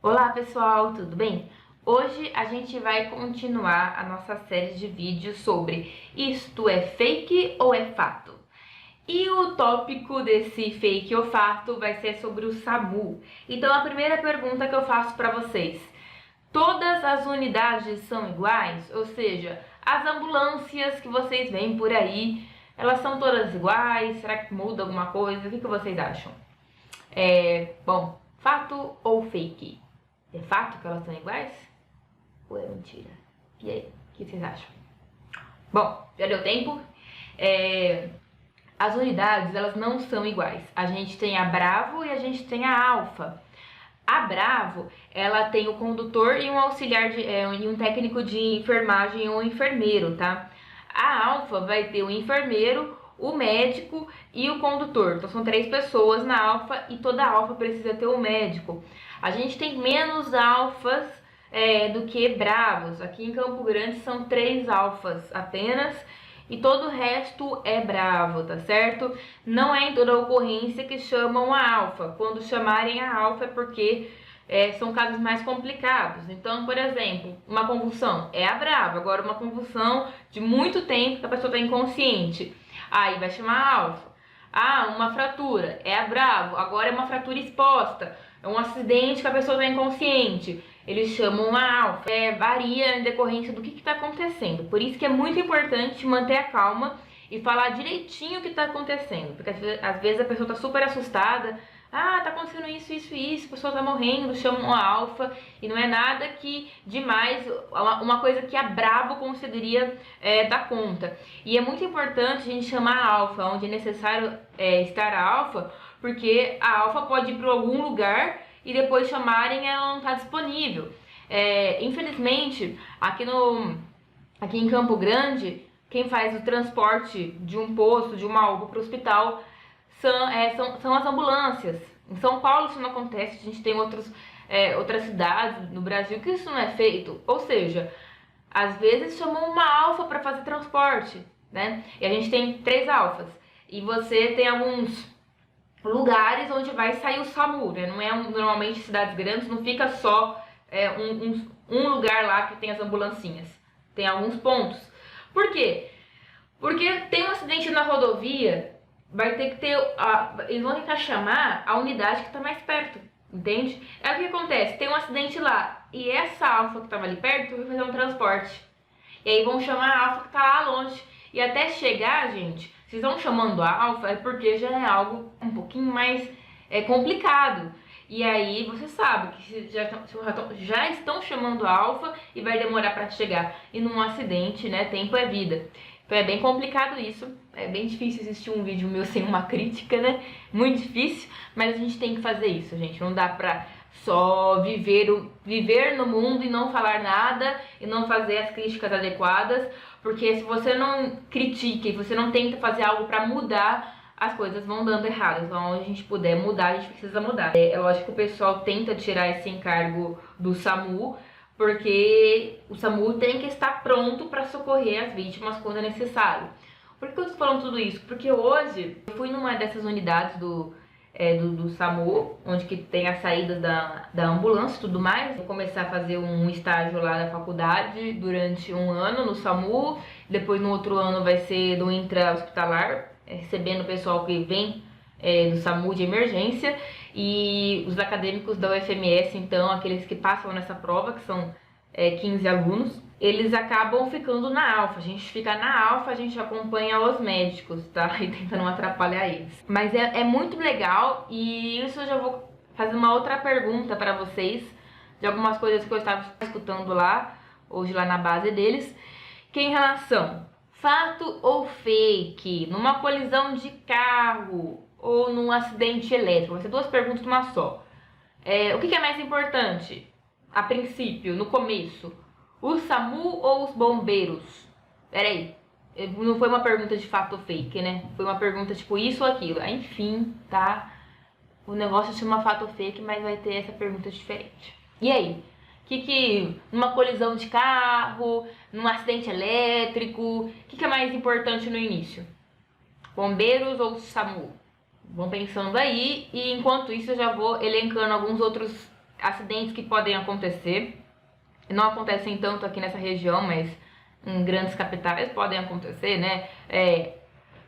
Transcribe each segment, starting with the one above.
Olá pessoal, tudo bem? Hoje a gente vai continuar a nossa série de vídeos sobre isto é fake ou é fato? E o tópico desse fake ou fato vai ser sobre o SAMU. Então a primeira pergunta que eu faço para vocês: todas as unidades são iguais? Ou seja, as ambulâncias que vocês veem por aí, elas são todas iguais? Será que muda alguma coisa? O que vocês acham? Bom, fato ou fake? É fato que elas são iguais? Ou é mentira? E aí, o que vocês acham? Bom, já deu tempo? As unidades, elas não são iguais. A gente tem a Bravo e a gente tem a Alfa. A Bravo, ela tem o condutor e um auxiliar e um técnico de enfermagem ou enfermeiro, tá? A Alfa vai ter o enfermeiro, o médico e o condutor. Então são 3 pessoas na Alfa e toda Alfa precisa ter um médico. A gente tem menos alfas do que bravos. Aqui em Campo Grande são 3 alfas apenas e todo o resto é bravo, tá certo? Não é em toda ocorrência que chamam a alfa. Quando chamarem a alfa é porque são casos mais complicados. Então, por exemplo, uma convulsão é a brava. Agora, uma convulsão de muito tempo que a pessoa está inconsciente, aí vai chamar a alfa. Ah, uma fratura é a bravo. Agora é uma fratura exposta. É um acidente que a pessoa está inconsciente. Eles chamam a alfa. Varia em decorrência do que está acontecendo. Por isso que é muito importante manter a calma e falar direitinho o que está acontecendo. Porque às vezes a pessoa está super assustada. Ah, tá acontecendo isso, isso e isso, a pessoa tá morrendo, chamam a alfa, e não é nada que demais, uma coisa que a Bravo conseguiria dar conta. E é muito importante a gente chamar a alfa, onde é necessário estar a alfa, porque a alfa pode ir para algum lugar e depois chamarem e ela não está disponível. Infelizmente, aqui em Campo Grande, quem faz o transporte de um posto, de uma UPA para o hospital, são as ambulâncias. Em São Paulo isso não acontece, a gente tem outras cidades no Brasil que isso não é feito. Ou seja, às vezes chamam uma alfa para fazer transporte, né? E a gente tem 3 alfas. E você tem alguns lugares onde vai sair o SAMU, né? Não é normalmente cidades grandes, não fica só um lugar lá que tem as ambulancinhas. Tem alguns pontos. Por quê? Porque tem um acidente na rodovia, vai ter que ter. Eles vão tentar chamar a unidade que está mais perto, entende? É o que acontece, tem um acidente lá e essa alfa que estava ali perto vai fazer um transporte. E aí vão chamar a alfa que está lá longe. E até chegar, gente, se estão chamando a alfa é porque já é algo um pouquinho mais complicado. E aí você sabe que já estão chamando a alfa e vai demorar para chegar. E num acidente, né, tempo é vida. Então é bem complicado isso, é bem difícil assistir um vídeo meu sem uma crítica, né? Muito difícil, mas a gente tem que fazer isso, gente. Não dá pra só viver no mundo e não falar nada e não fazer as críticas adequadas, porque se você não critica e você não tenta fazer algo pra mudar, as coisas vão dando errado. Então, onde a gente puder mudar, a gente precisa mudar. É lógico que o pessoal tenta tirar esse encargo do SAMU, porque o SAMU tem que estar pronto para socorrer as vítimas quando é necessário. Por que eu estou falando tudo isso? Porque hoje eu fui numa dessas unidades do SAMU, onde que tem as saídas da ambulância e tudo mais. Vou começar a fazer um estágio lá da faculdade durante um ano no SAMU, depois no outro ano vai ser do intra-hospitalar, recebendo o pessoal que vem do SAMU de emergência, e os acadêmicos da UFMS, então, aqueles que passam nessa prova, que são 15 alunos, eles acabam ficando na alfa. A gente fica na alfa, a gente acompanha os médicos, tá? E tenta não atrapalhar eles. Mas é muito legal, e isso eu já vou fazer uma outra pergunta para vocês, de algumas coisas que eu estava escutando lá, hoje lá na base deles, que é em relação fato ou fake, numa colisão de carro ou num acidente elétrico. Vai ser 2 perguntas numa só. O que é mais importante? A princípio, no começo, o SAMU ou os bombeiros? Peraí, não foi uma pergunta de fato ou fake, né? Foi uma pergunta tipo isso ou aquilo. Enfim, tá? O negócio chama fato ou fake, mas vai ter essa pergunta diferente. E aí? Numa colisão de carro, num acidente elétrico, o que é mais importante no início? Bombeiros ou SAMU? Vão pensando aí, e enquanto isso eu já vou elencando alguns outros acidentes que podem acontecer. Não acontecem tanto aqui nessa região, mas em grandes capitais podem acontecer, né?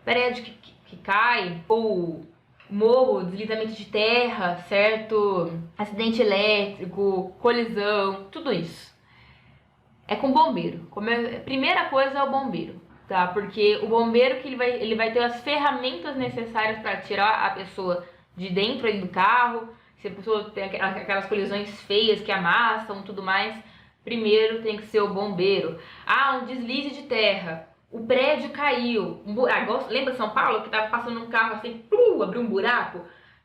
Prédio que cai, ou morro, deslizamento de terra, certo? Acidente elétrico, colisão, tudo isso. É com bombeiro. A primeira coisa é o bombeiro, tá? Porque o bombeiro que ele vai ter as ferramentas necessárias para tirar a pessoa de dentro ali do carro. Se a pessoa tem aquelas colisões feias que amassam, tudo mais, primeiro tem que ser o bombeiro. Um deslize de terra. O prédio caiu. Lembra São Paulo que tava passando um carro assim, abriu um buraco?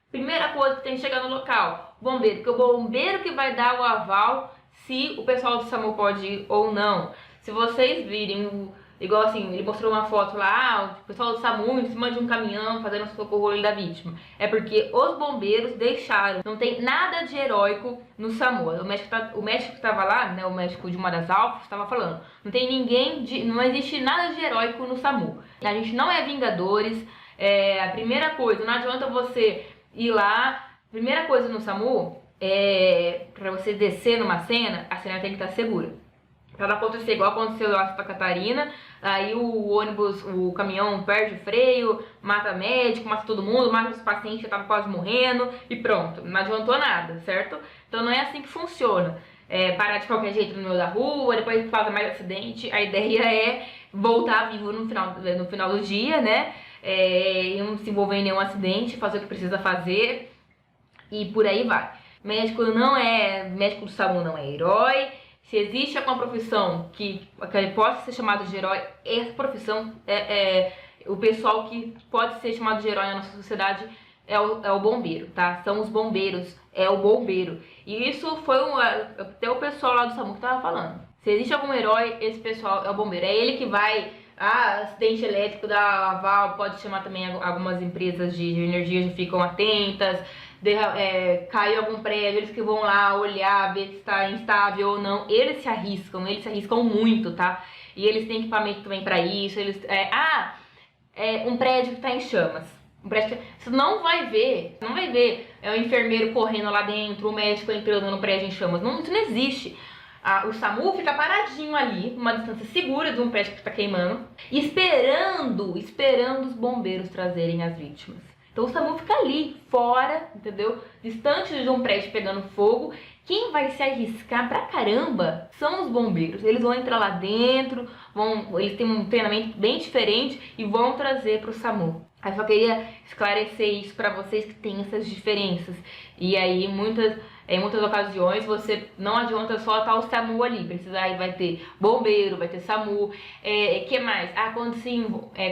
Primeira coisa que tem que chegar no local, bombeiro, porque o bombeiro que vai dar o aval se o pessoal do SAMU pode ir ou não. Se vocês virem, igual assim, ele mostrou uma foto lá, o pessoal do SAMU em cima de um caminhão fazendo socorro ali da vítima. É porque os bombeiros deixaram. Não tem nada de heróico no SAMU. O médico que estava lá, né, o médico de uma das alfas, estava falando. Não existe nada de heróico no SAMU. A gente não é Vingadores. A primeira coisa, não adianta você ir lá. Primeira coisa no SAMU pra você descer numa cena, a cena tem que estar segura. Pra não acontecer igual aconteceu lá em Santa Catarina, aí o ônibus, o caminhão perde o freio, mata médico, mata todo mundo, mata os pacientes que estavam quase morrendo e pronto, não adiantou nada, certo? Então não é assim que funciona. Parar de qualquer jeito no meio da rua, depois faz mais acidente, a ideia é voltar vivo no final do dia, né? E não se envolver em nenhum acidente, fazer o que precisa fazer e por aí vai. Médico do SAMU não é herói. Se existe alguma profissão que possa ser chamado de herói, essa profissão o pessoal que pode ser chamado de herói na nossa sociedade é o bombeiro, tá? São os bombeiros, é o bombeiro. E isso foi até o pessoal lá do SAMU que tava falando. Se existe algum herói, esse pessoal é o bombeiro. É ele que vai, acidente elétrico da aval, pode chamar também algumas empresas de energia que ficam atentas. Caiu algum prédio, eles que vão lá olhar, ver se está instável ou não, eles se arriscam muito, tá? E eles têm equipamento também para isso. Um prédio que está em chamas, você não vai ver o enfermeiro correndo lá dentro, o médico entrando no prédio em chamas, isso não existe. O SAMU fica paradinho ali, numa distância segura de um prédio que está queimando, esperando os bombeiros trazerem as vítimas. Então o SAMU fica ali, fora, entendeu? Distante de um prédio pegando fogo. Quem vai se arriscar pra caramba são os bombeiros. Eles vão entrar lá dentro, eles têm um treinamento bem diferente e vão trazer pro SAMU. Eu só queria esclarecer isso pra vocês que tem essas diferenças. E aí, em muitas ocasiões, você não adianta só estar o SAMU ali. Aí vai ter bombeiro, vai ter SAMU. Que mais?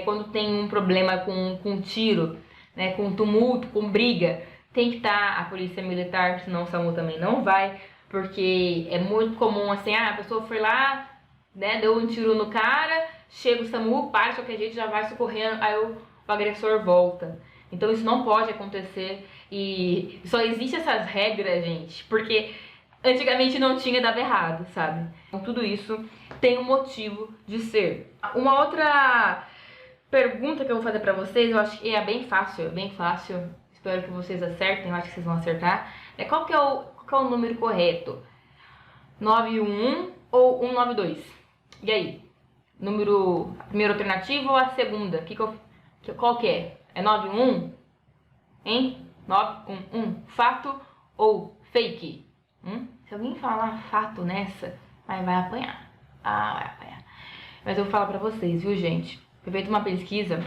Quando tem um problema com tiro, né, com tumulto, com briga, tem que estar a polícia militar, senão o SAMU também não vai, porque é muito comum assim, a pessoa foi lá, né, deu um tiro no cara, chega o SAMU, para de qualquer jeito, já vai socorrendo, aí o agressor volta. Então isso não pode acontecer e só existem essas regras, gente, porque antigamente não tinha, dado errado, sabe? Então tudo isso tem um motivo de ser. Uma outra pergunta que eu vou fazer pra vocês, eu acho que é bem fácil, espero que vocês acertem, eu acho que vocês vão acertar. Qual que é o número correto? 911 ou 192? E aí? A primeira alternativa ou a segunda? Qual que é? É 911? Hein? 911. Fato ou fake? Se alguém falar fato nessa, vai apanhar. Vai apanhar. Mas eu vou falar pra vocês, viu, gente? Foi feita uma pesquisa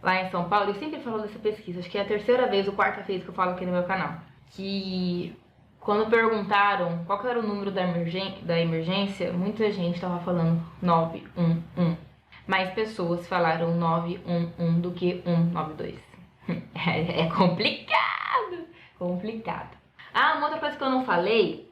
lá em São Paulo, eu sempre falo dessa pesquisa, acho que é a terceira vez ou quarta vez que eu falo aqui no meu canal, que quando perguntaram qual que era o número da emergência, muita gente estava falando 911. Mais pessoas falaram 911 do que 192. É complicado. Uma outra coisa que eu não falei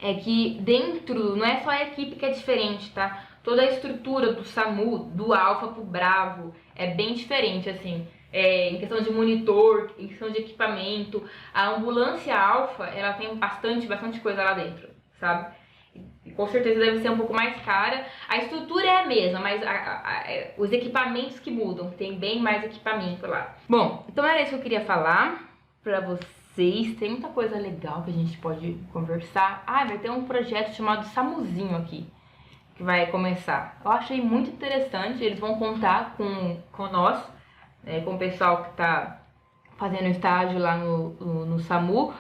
é que dentro, não é só a equipe que é diferente, tá? Toda a estrutura do SAMU, do Alfa pro Bravo, é bem diferente, assim. Em questão de monitor, em questão de equipamento. A ambulância Alfa, ela tem bastante coisa lá dentro, sabe? E com certeza deve ser um pouco mais cara. A estrutura é a mesma, mas os equipamentos que mudam. Tem bem mais equipamento lá. Bom, então era isso que eu queria falar pra vocês. vocês. Tem muita coisa legal que a gente pode conversar. Ah, vai ter um projeto chamado Samuzinho aqui, que vai começar. Eu achei muito interessante. Eles vão contar com nós, com o pessoal que tá fazendo estágio lá no SAMU,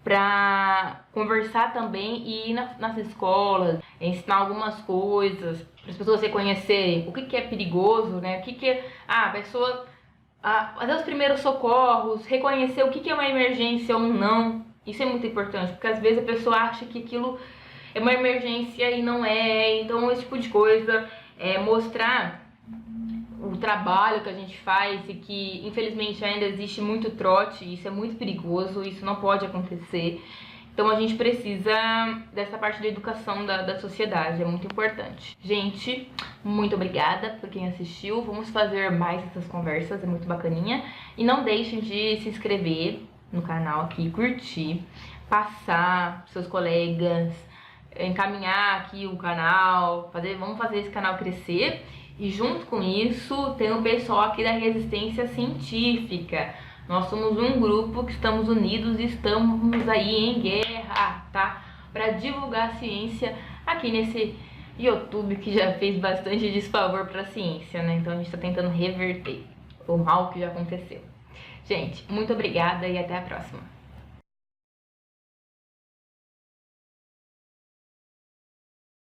para conversar também e ir nas escolas, ensinar algumas coisas, para as pessoas reconhecerem o que é perigoso, né? O que é... a pessoa fazer os primeiros socorros, reconhecer o que é uma emergência ou não. Isso é muito importante, porque às vezes a pessoa acha que aquilo é uma emergência e não é. Então esse tipo de coisa, mostrar o trabalho que a gente faz e que infelizmente ainda existe muito trote, isso é muito perigoso, isso não pode acontecer. Então a gente precisa dessa parte da educação da sociedade, é muito importante. Gente, muito obrigada por quem assistiu, vamos fazer mais essas conversas, é muito bacaninha. E não deixem de se inscrever no canal aqui, curtir, passar pros seus colegas, encaminhar aqui o canal, vamos fazer esse canal crescer. E junto com isso, tem o pessoal aqui da Resistência Científica. Nós somos um grupo que estamos unidos e estamos aí em guerra, tá? Para divulgar a ciência aqui nesse YouTube que já fez bastante desfavor para a ciência, né? Então a gente está tentando reverter o mal que já aconteceu. Gente, muito obrigada e até a próxima.